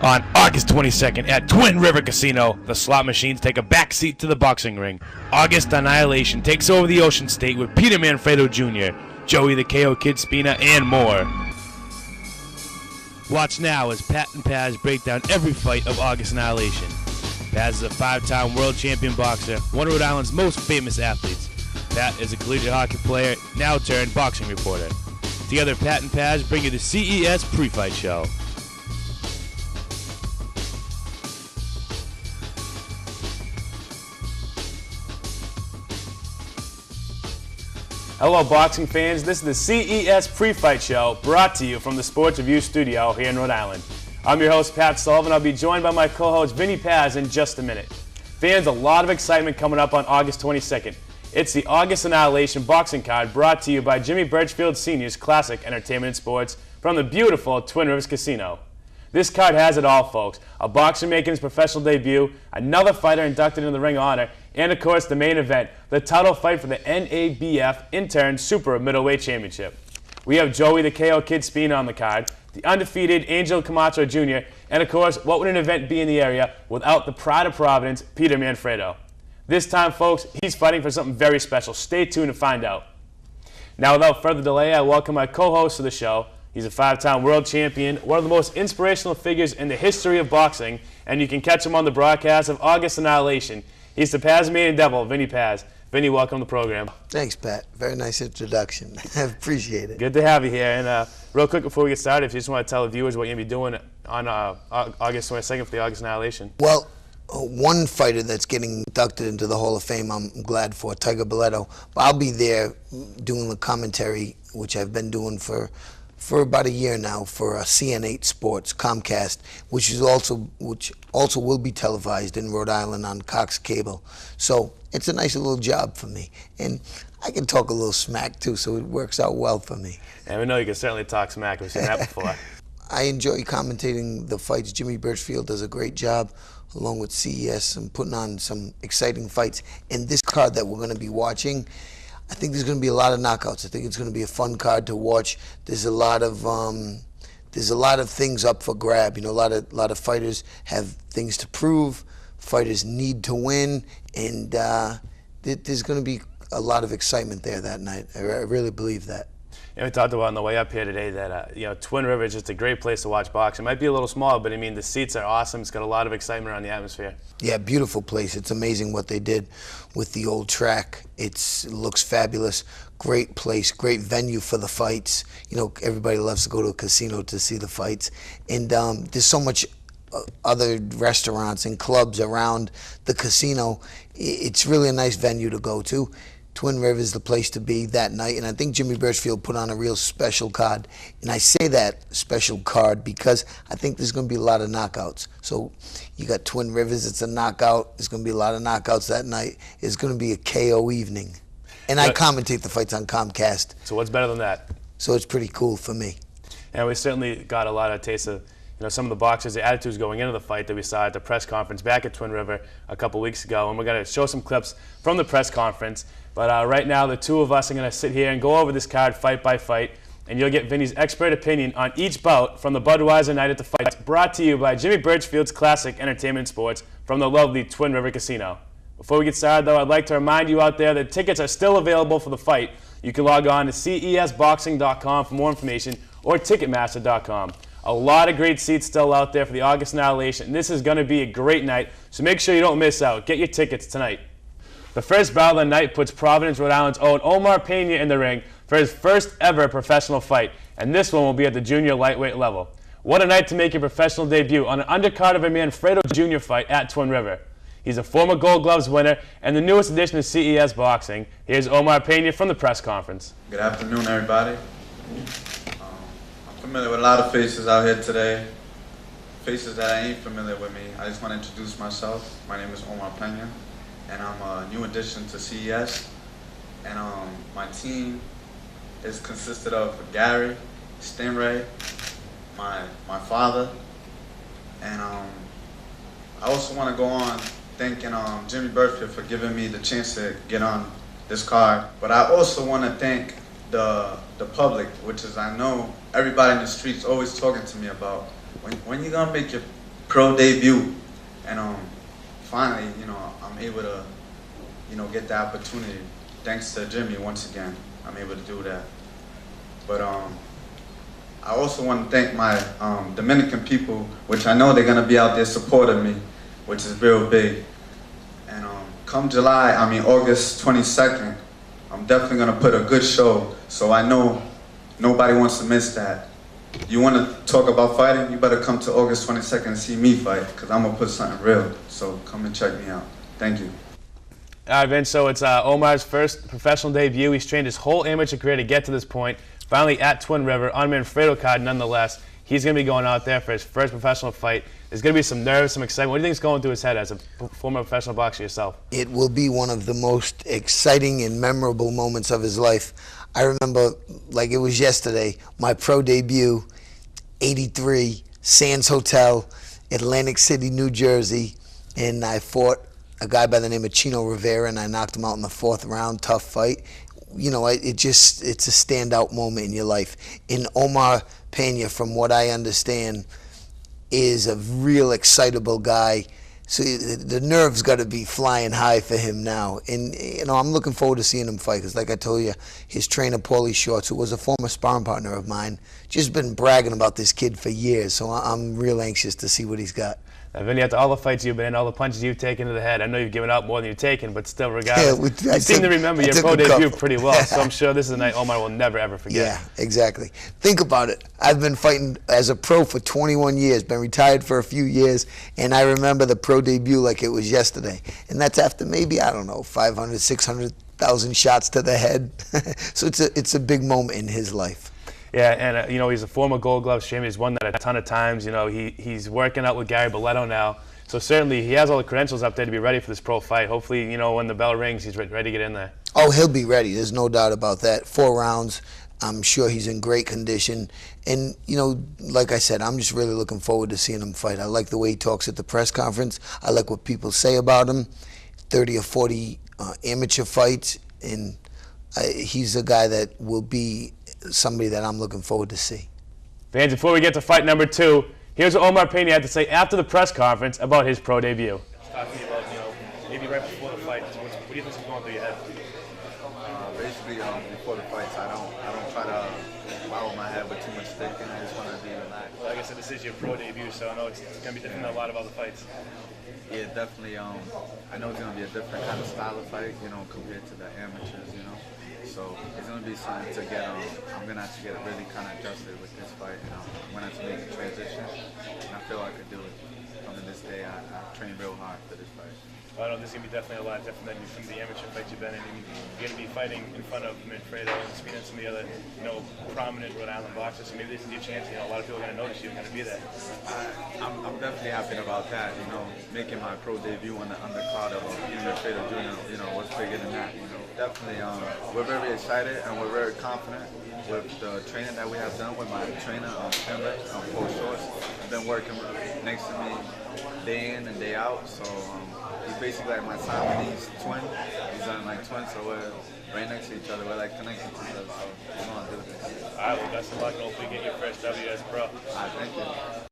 On August 22nd at Twin River Casino, the slot machines take a backseat to the boxing ring. August Annihilation takes over the Ocean State with Peter Manfredo Jr., Joey the KO Kid Spina, and more. Watch now as Pat and Paz break down every fight of August Annihilation. Paz is a 5-time world champion boxer, one of Rhode Island's most famous athletes. Pat is a collegiate hockey player, now turned boxing reporter. Together, Pat and Paz bring you the CES Pre-Fight Show. Hello, boxing fans. This is the CES Pre-Fight Show, brought to you from the Sports Review Studio here in Rhode Island. I'm your host, Pat Sullivan. I'll be joined by my co-host, Vinny Paz, in just a minute. Fans, a lot of excitement coming up on August 22nd. It's the August Annihilation boxing card, brought to you by Jimmy Birchfield Sr.'s Classic Entertainment and Sports from the beautiful Twin Rivers Casino. This card has it all, folks. A boxer making his professional debut, another fighter inducted into the Ring of Honor, and of course the main event, the title fight for the NABF Intern Super Middleweight Championship. We have Joey the KO Kid Spina on the card, the undefeated Angel Camacho Jr., and of course, what would an event be in the area without the pride of Providence, Peter Manfredo. This time, folks, he's fighting for something very special. Stay tuned to find out. Now, without further delay, I welcome my co-host of the show. He's a 5-time world champion, one of the most inspirational figures in the history of boxing, and you can catch him on the broadcast of August Annihilation. He's the Tasmanian Devil, Vinny Paz. Vinny, welcome to the program. Thanks, Pat. Very nice introduction. I appreciate it. Good to have you here. And real quick before we get started, if you just want to tell the viewers what you're going to be doing on August 22nd for the August Annihilation. Well, one fighter that's getting inducted into the Hall of Fame, I'm glad for, Tiger Belletto. I'll be there doing the commentary, which I've been doing for about a year now for CN8 Sports, Comcast, which also will be televised in Rhode Island on Cox Cable. So it's a nice little job for me. And I can talk a little smack too, so it works out well for me. And we know you can certainly talk smack. We've seen that before. I enjoy commentating the fights. Jimmy Birchfield does a great job, along with CES, and putting on some exciting fights. And this card that we're going to be watching, I think there's going to be a lot of knockouts. I think it's going to be a fun card to watch. There's a lot of things up for grab. You know, a lot of fighters have things to prove. Fighters need to win, and there's going to be a lot of excitement there that night. I really believe that. And we talked about on the way up here today that Twin River is just a great place to watch boxing. It might be a little small, but I mean the seats are awesome. It's got a lot of excitement around the atmosphere. Yeah, beautiful place. It's amazing what they did with the old track. It looks fabulous. Great place, great venue for the fights. You know, everybody loves to go to a casino to see the fights, and there's so much other restaurants and clubs around the casino. It's really a nice venue to go to. Twin River is the place to be that night, and I think Jimmy Birchfield put on a real special card. And I say that special card because I think there's going to be a lot of knockouts. So you got Twin Rivers, it's a knockout. There's going to be a lot of knockouts that night. It's going to be a KO evening. And I commentate the fights on Comcast. So what's better than that? So it's pretty cool for me. And we certainly got a lot of taste of some of the boxers, the attitudes going into the fight that we saw at the press conference back at Twin River a couple weeks ago. And we're going to show some clips from the press conference. But right now, the two of us are going to sit here and go over this card fight by fight. And you'll get Vinny's expert opinion on each bout from the Budweiser Night at the Fights, brought to you by Jimmy Birchfield's Classic Entertainment and Sports from the lovely Twin River Casino. Before we get started, though, I'd like to remind you out there that tickets are still available for the fight. You can log on to cesboxing.com for more information, or ticketmaster.com. A lot of great seats still out there for the August Annihilation. This is going to be a great night, so make sure you don't miss out. Get your tickets tonight. The first bout of the night puts Providence, Rhode Island's own Omar Pena in the ring for his first ever professional fight, and this one will be at the junior lightweight level. What a night to make your professional debut on an undercard of a Manfredo Jr. fight at Twin River. He's a former Gold Gloves winner and the newest addition to CES Boxing. Here's Omar Pena from the press conference. Good afternoon, everybody. I'm familiar with a lot of faces out here today, faces that ain't familiar with me. I just want to introduce myself. My name is Omar Pena, and I'm a new addition to CES. And my team is consisted of Gary, Stingray, my father, and I also want to go on thanking Jimmy Birchfield for giving me the chance to get on this card. But I also want to thank the public, which is, I know everybody in the streets always talking to me about when you gonna make your pro debut, and finally, I'm able to, get the opportunity. Thanks to Jimmy once again, I'm able to do that. But I also want to thank my Dominican people, which I know they're gonna be out there supporting me, which is real big. And come August 22nd, I'm definitely gonna put a good show. So I know nobody wants to miss that. You want to talk about fighting? You better come to August 22nd and see me fight, because I'm going to put something real. So come and check me out. Thank you. All right, Vince, so it's Omar's first professional debut. He's trained his whole amateur career to get to this point. Finally at Twin River, on Manfredo card nonetheless. He's going to be going out there for his first professional fight. There's going to be some nerves, some excitement. What do you think is going through his head as a former professional boxer yourself? It will be one of the most exciting and memorable moments of his life. I remember, like it was yesterday, my pro debut, 83, Sands Hotel, Atlantic City, New Jersey, and I fought a guy by the name of Chino Rivera, and I knocked him out in the 4th round, tough fight. It's a standout moment in your life. And Omar Pena, from what I understand, is a real excitable guy. So the nerves got to be flying high for him now. And, I'm looking forward to seeing him fight because, like I told you, his trainer, Paulie Shorts, who was a former sparring partner of mine, just been bragging about this kid for years. So I'm real anxious to see what he's got. Now, Vinny, after all the fights you've been in, all the punches you've taken to the head, I know you've given out more than you've taken, but still, regardless, you seem to remember your pro debut pretty well, so I'm sure this is a night Omar will never, ever forget. Yeah, exactly. Think about it. I've been fighting as a pro for 21 years, been retired for a few years, and I remember the pro debut like it was yesterday. And that's after maybe, 500, 600,000 shots to the head. So it's a big moment in his life. Yeah, and he's a former Gold Glove champion. He's won that a ton of times. He's working out with Gary Boletto now, so certainly he has all the credentials up there to be ready for this pro fight. Hopefully, when the bell rings, he's ready to get in there. Oh, he'll be ready. There's no doubt about that. 4 rounds. I'm sure he's in great condition. And, like I said, I'm just really looking forward to seeing him fight. I like the way he talks at the press conference. I like what people say about him. 30 or 40 amateur fights, and he's a guy that will be somebody that I'm looking forward to see. Fans, before we get to fight number 2, here's what Omar Pena had to say after the press conference about his pro debut. Talking about, maybe right before the fight, what do you think is going through your head? Basically, before the fights, I don't try to follow my head with too much thinking. I just want to be relaxed. Well, like I said, this is your pro debut, so I know it's going to be different than a lot of other fights. Yeah, definitely. I know it's going to be a different kind of style of fight, compared to the amateurs, So it's going to be something to get I'm going to have to get really kind of adjusted with this fight. I'm going to have to make a transition, and I feel I could do it. From this day, I trained real hard for this fight. Well, I know this is going to be definitely a lot different than some of the amateur fights you've been in. You're going to be fighting in front of Manfredo and some of the other, prominent Rhode Island boxers. So maybe this is your chance. A lot of people are going to notice you and going to be there. I'm definitely happy about that. Making my pro debut on the undercard of Manfredo Jr. Was bigger than that. Definitely, we're very excited and we're very confident with the training that we have done with my trainer, Paul Shorts. I've been working next to me day in and day out, so he's basically like my Siamese twin. He's on like twins, so we're right next to each other. We're like connected to each other, so we're going to do this. All right, well, best of luck, and hopefully get your first W as pro. All right, thank you.